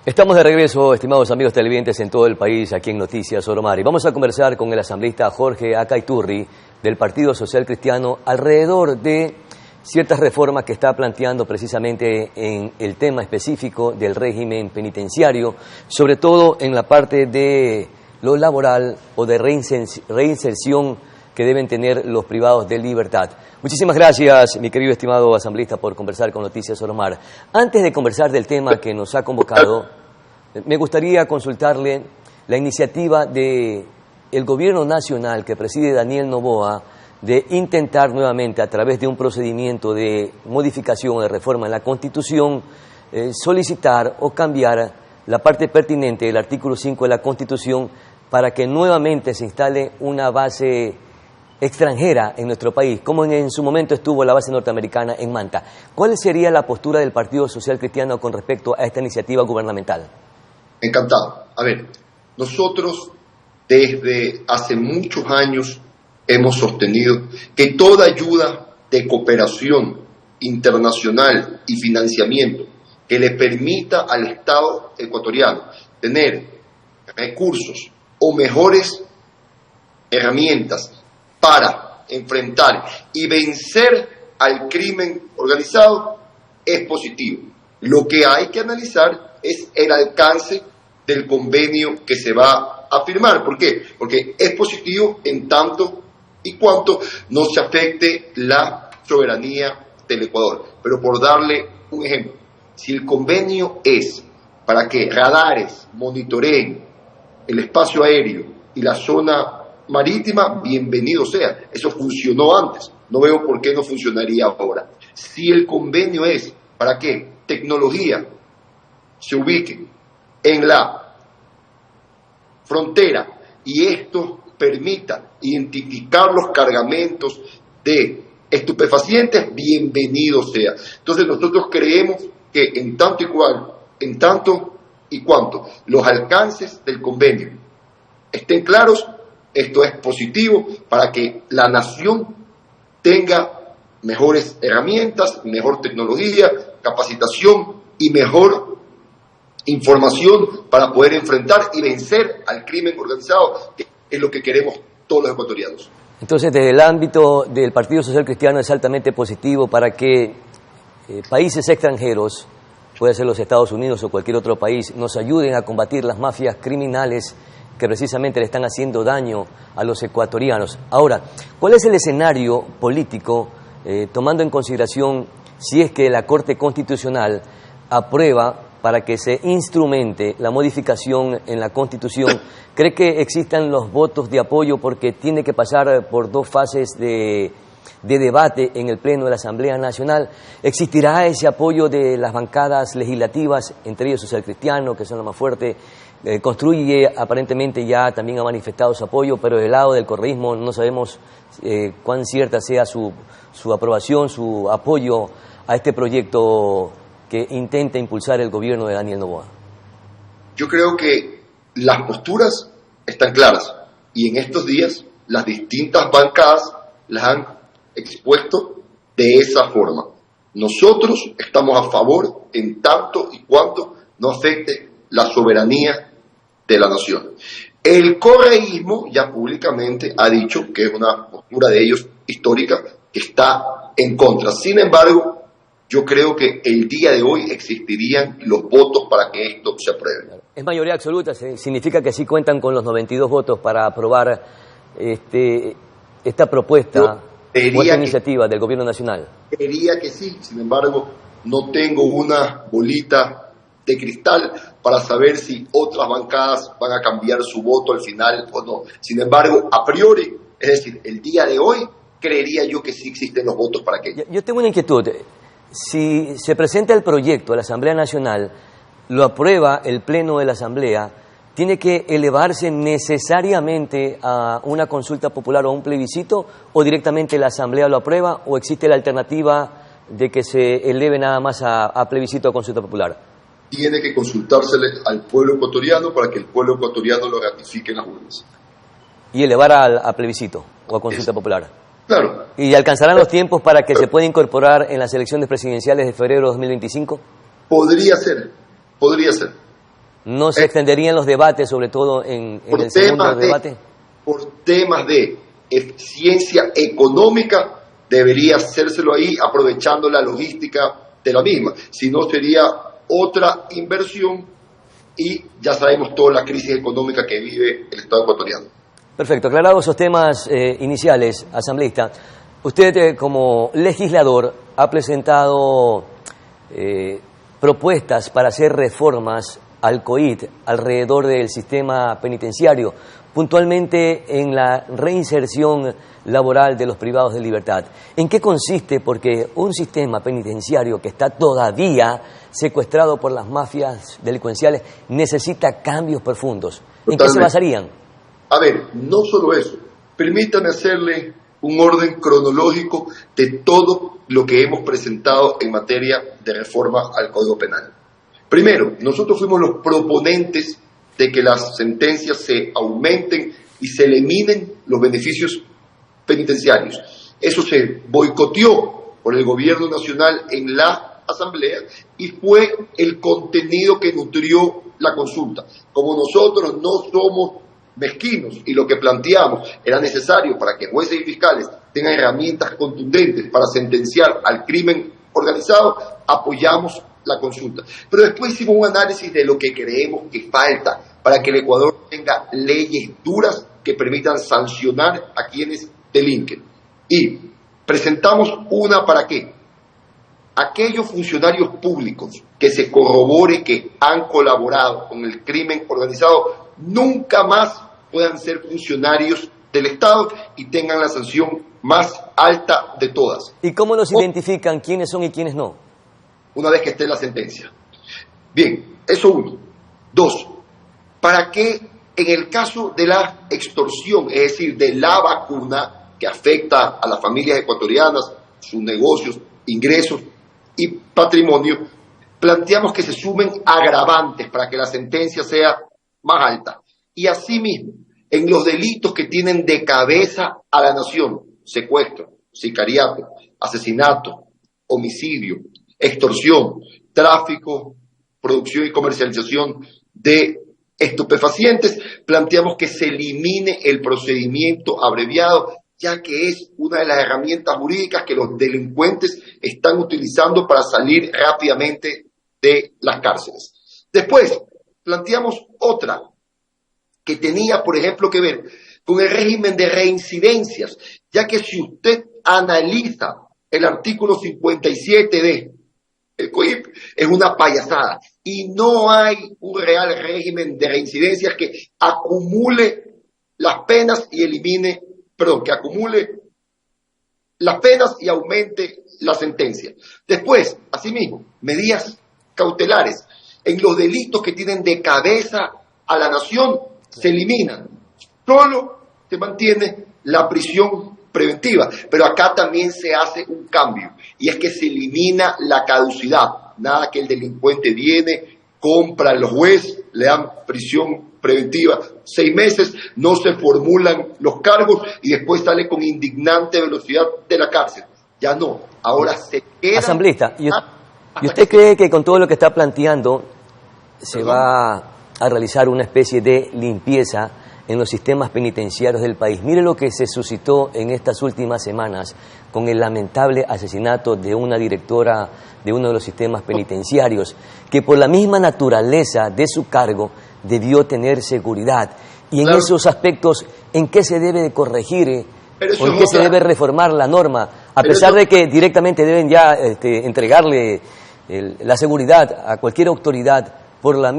Estamos de regreso, estimados amigos televidentes en todo el país, aquí en Noticias Oromar. Y vamos a conversar con el asambleísta Jorge Acaiturri del Partido Social Cristiano alrededor de ciertas reformas que está planteando precisamente en el tema específico del régimen penitenciario, sobre todo en la parte de lo laboral o de reinserción que deben tener los privados de libertad. Muchísimas gracias, mi querido estimado asambleísta, por conversar con Noticias Oromar. Antes de conversar del tema que nos ha convocado, me gustaría consultarle la iniciativa del Gobierno Nacional que preside Daniel Noboa de intentar nuevamente, a través de un procedimiento de modificación o de reforma en la Constitución, solicitar o cambiar la parte pertinente del artículo 5 de la Constitución para que nuevamente se instale una base extranjera en nuestro país, como en su momento estuvo la base norteamericana en Manta. ¿Cuál sería la postura del Partido Social Cristiano con respecto a esta iniciativa gubernamental? Encantado. A ver, nosotros desde hace muchos años hemos sostenido que toda ayuda de cooperación internacional y financiamiento que le permita al Estado ecuatoriano tener recursos o mejores herramientas para enfrentar y vencer al crimen organizado es positivo. Lo que hay que analizar es el alcance del convenio que se va a firmar. ¿Por qué? Porque es positivo en tanto y cuanto no se afecte la soberanía del Ecuador. Pero por darle un ejemplo, si el convenio es para que radares monitoreen el espacio aéreo y la zona marítima, bienvenido sea. Eso funcionó antes. No veo por qué no funcionaría ahora. Si el convenio es para que tecnología se ubique en la frontera y esto permita identificar los cargamentos de estupefacientes, bienvenido sea. Entonces nosotros creemos que en tanto y cuanto los alcances del convenio estén claros, esto es positivo para que la nación tenga mejores herramientas, mejor tecnología, capacitación y mejor información para poder enfrentar y vencer al crimen organizado, que es lo que queremos todos los ecuatorianos. Entonces, desde el ámbito del Partido Social Cristiano es altamente positivo para que países extranjeros, puede ser los Estados Unidos o cualquier otro país, nos ayuden a combatir las mafias criminales que precisamente le están haciendo daño a los ecuatorianos. Ahora, ¿cuál es el escenario político, tomando en consideración si es que la Corte Constitucional aprueba para que se instrumente la modificación en la Constitución? ¿Cree que existan los votos de apoyo porque tiene que pasar por dos fases de debate en el Pleno de la Asamblea Nacional? ¿Existirá ese apoyo de las bancadas legislativas, entre ellos Social Cristiano, que son los más fuertes? Construye, aparentemente ya también ha manifestado su apoyo, pero del lado del correísmo no sabemos cuán cierta sea su aprobación, su apoyo a este proyecto que intenta impulsar el gobierno de Daniel Noboa. Yo creo que las posturas están claras y en estos días las distintas bancadas las han expuesto de esa forma. Nosotros estamos a favor en tanto y cuanto no afecte la soberanía de la nación. El correísmo ya públicamente ha dicho que es una postura de ellos histórica, que está en contra. Sin embargo, yo creo que el día de hoy existirían los votos para que esto se apruebe. Es mayoría absoluta, significa que sí cuentan con los 92 votos para aprobar esta propuesta o esta iniciativa del Gobierno Nacional. Creería que sí, sin embargo, no tengo una bolita de cristal para saber si otras bancadas van a cambiar su voto al final o no. Sin embargo, a priori, es decir, el día de hoy, creería yo que sí existen los votos para que... Yo tengo una inquietud. Si se presenta el proyecto a la Asamblea Nacional, lo aprueba el Pleno de la Asamblea, ¿tiene que elevarse necesariamente a una consulta popular o a un plebiscito, o directamente la Asamblea lo aprueba, o existe la alternativa de que se eleve nada más a plebiscito o consulta popular? Tiene que consultársele al pueblo ecuatoriano para que el pueblo ecuatoriano lo ratifique en las urnas. Y elevar a plebiscito o a consulta popular. Claro. ¿Y alcanzarán los tiempos para que se pueda incorporar en las elecciones presidenciales de febrero de 2025? Podría ser. ¿No se extenderían los debates, sobre todo en el segundo debate? Por temas de eficiencia económica, debería hacérselo ahí, aprovechando la logística de la misma. Si no, sería otra inversión y ya sabemos toda la crisis económica que vive el Estado ecuatoriano. Perfecto. Aclarados esos temas iniciales, asambleísta, usted como legislador ha presentado propuestas para hacer reformas al COIT alrededor del sistema penitenciario, puntualmente en la reinserción laboral de los privados de libertad. ¿En qué consiste? Porque un sistema penitenciario que está todavía secuestrado por las mafias delincuenciales necesita cambios profundos. ¿En qué se basarían? A ver, no solo eso. Permítanme hacerle un orden cronológico de todo lo que hemos presentado en materia de reforma al Código Penal. Primero, nosotros fuimos los proponentes de que las sentencias se aumenten y se eliminen los beneficios penitenciarios. Eso se boicoteó por el gobierno nacional en la Asamblea y fue el contenido que nutrió la consulta. Como nosotros no somos mezquinos y lo que planteamos era necesario para que jueces y fiscales tengan herramientas contundentes para sentenciar al crimen organizado, apoyamos la consulta. Pero después hicimos un análisis de lo que creemos que falta para que el Ecuador tenga leyes duras que permitan sancionar a quienes delinquen. Y presentamos una para que aquellos funcionarios públicos que se corrobore que han colaborado con el crimen organizado nunca más puedan ser funcionarios del Estado y tengan la sanción más alta de todas. ¿Y cómo los identifican quiénes son y quiénes no? Una vez que esté la sentencia. Bien, eso uno. Dos, para que en el caso de la extorsión, es decir, de la vacuna que afecta a las familias ecuatorianas, sus negocios, ingresos y patrimonio, planteamos que se sumen agravantes para que la sentencia sea más alta. Y asimismo, en los delitos que tienen de cabeza a la nación, secuestro, sicariato, asesinato, homicidio, extorsión, tráfico, producción y comercialización de estupefacientes, planteamos que se elimine el procedimiento abreviado, ya que es una de las herramientas jurídicas que los delincuentes están utilizando para salir rápidamente de las cárceles. Después, planteamos otra que tenía, por ejemplo, que ver con el régimen de reincidencias, ya que si usted analiza el artículo 57 de el COIP, es una payasada y no hay un real régimen de reincidencias que acumule las penas y que acumule las penas y aumente la sentencia. Después, asimismo, medidas cautelares en los delitos que tienen de cabeza a la nación se eliminan. Solo se mantiene la prisión preventiva, pero acá también se hace un cambio y es que se elimina la caducidad. Nada que el delincuente viene, compra al juez, le dan prisión preventiva 6 meses, no se formulan los cargos y después sale con indignante velocidad de la cárcel. Ya no, ahora se queda. Asambleísta, ¿y usted cree que con todo lo que está planteando se va a realizar una especie de limpieza en los sistemas penitenciarios del país? Mire lo que se suscitó en estas últimas semanas con el lamentable asesinato de una directora de uno de los sistemas penitenciarios, que por la misma naturaleza de su cargo debió tener seguridad. Y en esos aspectos, ¿en qué se debe de corregir o en qué se debe reformar la norma? A pesar de que directamente deben ya entregarle la seguridad a cualquier autoridad por el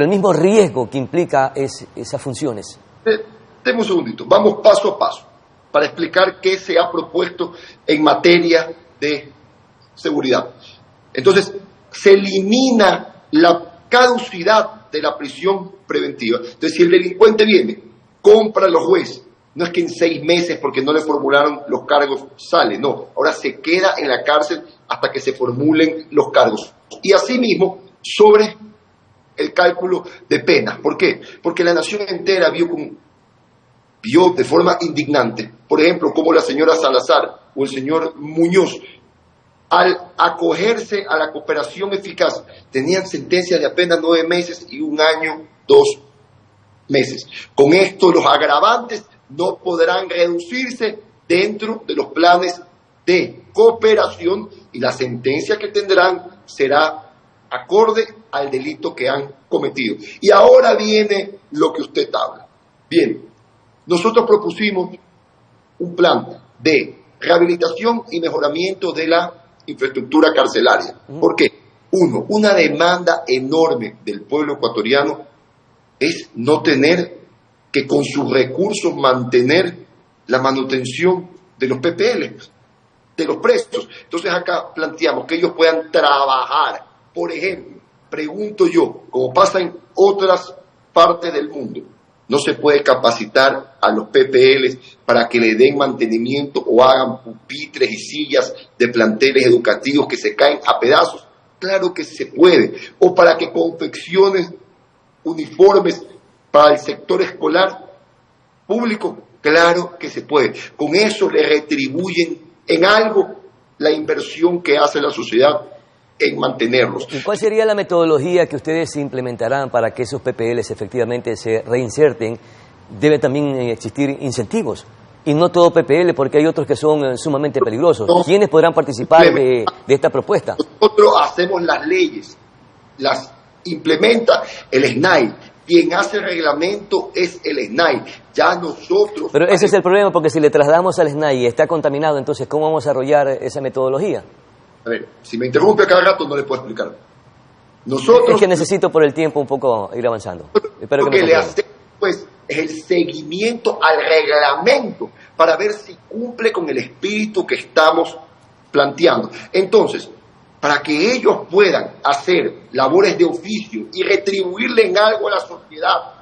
mismo riesgo que implica esas funciones. Deme un segundito, vamos paso a paso para explicar qué se ha propuesto en materia de seguridad. Entonces, se elimina la caducidad de la prisión preventiva. Entonces, si el delincuente viene, compra a los jueces, no es que en 6 meses, porque no le formularon los cargos, sale, no. Ahora se queda en la cárcel hasta que se formulen los cargos. Y asimismo, sobre el cálculo de penas. ¿Por qué? Porque la nación entera vio de forma indignante, por ejemplo, cómo la señora Salazar o el señor Muñoz al acogerse a la cooperación eficaz, tenían sentencias de apenas 9 meses y 1 año, 2 meses. Con esto, los agravantes no podrán reducirse dentro de los planes de cooperación y la sentencia que tendrán será acorde al delito que han cometido. Y ahora viene lo que usted habla. Bien, nosotros propusimos un plan de rehabilitación y mejoramiento de la infraestructura carcelaria. ¿Por qué? Uno, una demanda enorme del pueblo ecuatoriano es no tener que con sus recursos mantener la manutención de los PPL, de los presos. Entonces acá planteamos que ellos puedan trabajar. Por ejemplo, pregunto yo, como pasa en otras partes del mundo, no se puede capacitar a los PPLs para que le den mantenimiento o hagan pupitres y sillas de planteles educativos que se caen a pedazos. Claro que se puede. O para que confeccionen uniformes para el sector escolar público. Claro que se puede. Con eso le retribuyen en algo la inversión que hace la sociedad en mantenerlos. ¿Y cuál sería la metodología que ustedes implementarán para que esos PPLs efectivamente se reinserten? Debe también existir incentivos. Y no todo PPL, porque hay otros que son sumamente peligrosos. No. ¿Quiénes podrán participar de esta propuesta? Nosotros hacemos las leyes, las implementa el SNAI. Quien hace el reglamento es el SNAI. Ya nosotros... Pero ese es el problema, porque si le trasladamos al SNAI y está contaminado, entonces ¿cómo vamos a desarrollar esa metodología? A ver, si me interrumpe a cada rato no le puedo explicar. Nosotros... Es que necesito por el tiempo un poco ir avanzando. Espero que le hacemos pues, es el seguimiento al reglamento para ver si cumple con el espíritu que estamos planteando. Entonces, para que ellos puedan hacer labores de oficio y retribuirle en algo a la sociedad,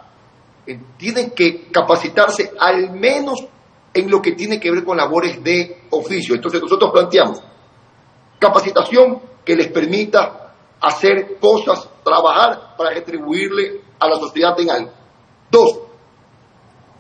tienen que capacitarse al menos en lo que tiene que ver con labores de oficio. Entonces nosotros planteamos capacitación que les permita hacer cosas, trabajar para retribuirle a la sociedad en algo. 2,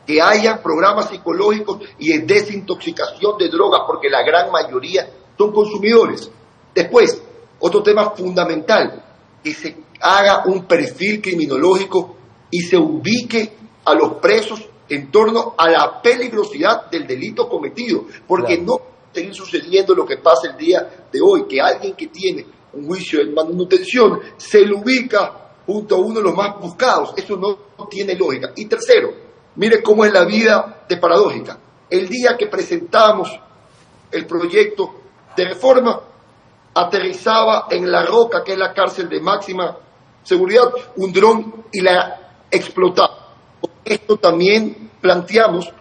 que haya programas psicológicos y de desintoxicación de drogas, porque la gran mayoría son consumidores. Después, otro tema fundamental, que se haga un perfil criminológico y se ubique a los presos en torno a la peligrosidad del delito cometido, porque no seguir sucediendo lo que pasa el día de hoy, que alguien que tiene un juicio de manutención se lo ubica junto a uno de los más buscados. Eso no tiene lógica. Y tercero, mire cómo es la vida de paradójica. El día que presentamos el proyecto de reforma, aterrizaba en La Roca, que es la cárcel de máxima seguridad, un dron y la explotaba. Con esto también planteamos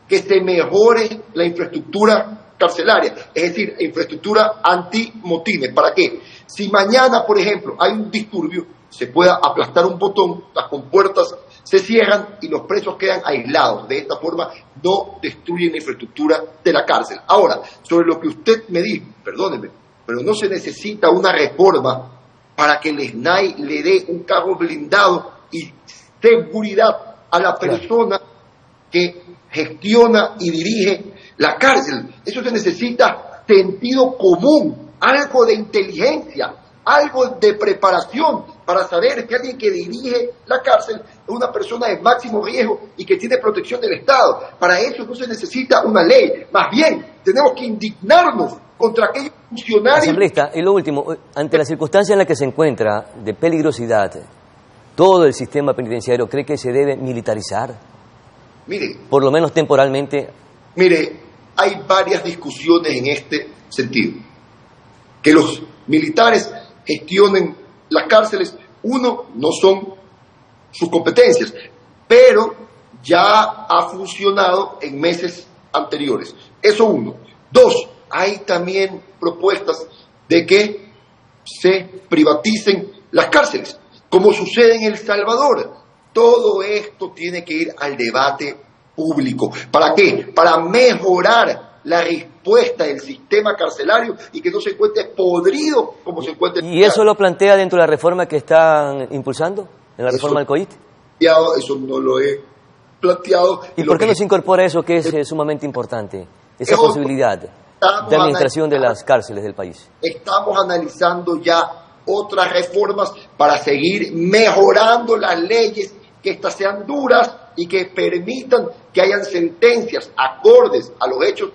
que se mejore la infraestructura carcelaria, es decir, infraestructura antimotines. ¿Para qué? Si mañana, por ejemplo, hay un disturbio, se pueda aplastar un botón, las compuertas se cierran y los presos quedan aislados. De esta forma no destruyen la infraestructura de la cárcel. Ahora, sobre lo que usted me dijo, perdóneme, pero no se necesita una reforma para que el SNAI le dé un carro blindado y seguridad a la persona que gestiona y dirige la cárcel. Eso se necesita sentido común, algo de inteligencia, algo de preparación para saber que alguien que dirige la cárcel es una persona de máximo riesgo y que tiene protección del Estado. Para eso no se necesita una ley, más bien tenemos que indignarnos contra aquellos funcionarios. Asambleísta, y lo último, ante la circunstancia en la que se encuentra de peligrosidad, todo el sistema penitenciario, ¿cree que se debe militarizar? Mire, por lo menos temporalmente. Mire, hay varias discusiones en este sentido. Que los militares gestionen las cárceles, uno, no son sus competencias, pero ya ha funcionado en meses anteriores. Eso uno. 2, hay también propuestas de que se privaticen las cárceles, como sucede en El Salvador. Todo esto tiene que ir al debate público. ¿Para qué? Para mejorar la respuesta del sistema carcelario y que no se encuentre podrido como se encuentra. ¿Y eso lo plantea dentro de la reforma que están impulsando? ¿En la reforma del COIT? Eso no lo he planteado. ¿Y por qué no se incorpora eso que es sumamente importante? Esa posibilidad. de administración de las cárceles del país. Estamos analizando ya otras reformas para seguir mejorando las leyes, que éstas sean duras y que permitan que hayan sentencias acordes a los hechos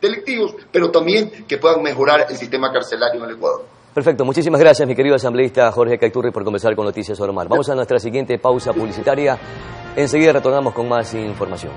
delictivos, pero también que puedan mejorar el sistema carcelario en el Ecuador. Perfecto, muchísimas gracias, mi querido asambleísta Jorge Acá Iturri, por conversar con Noticias Oro Mar. Vamos a nuestra siguiente pausa publicitaria. Enseguida retornamos con más información.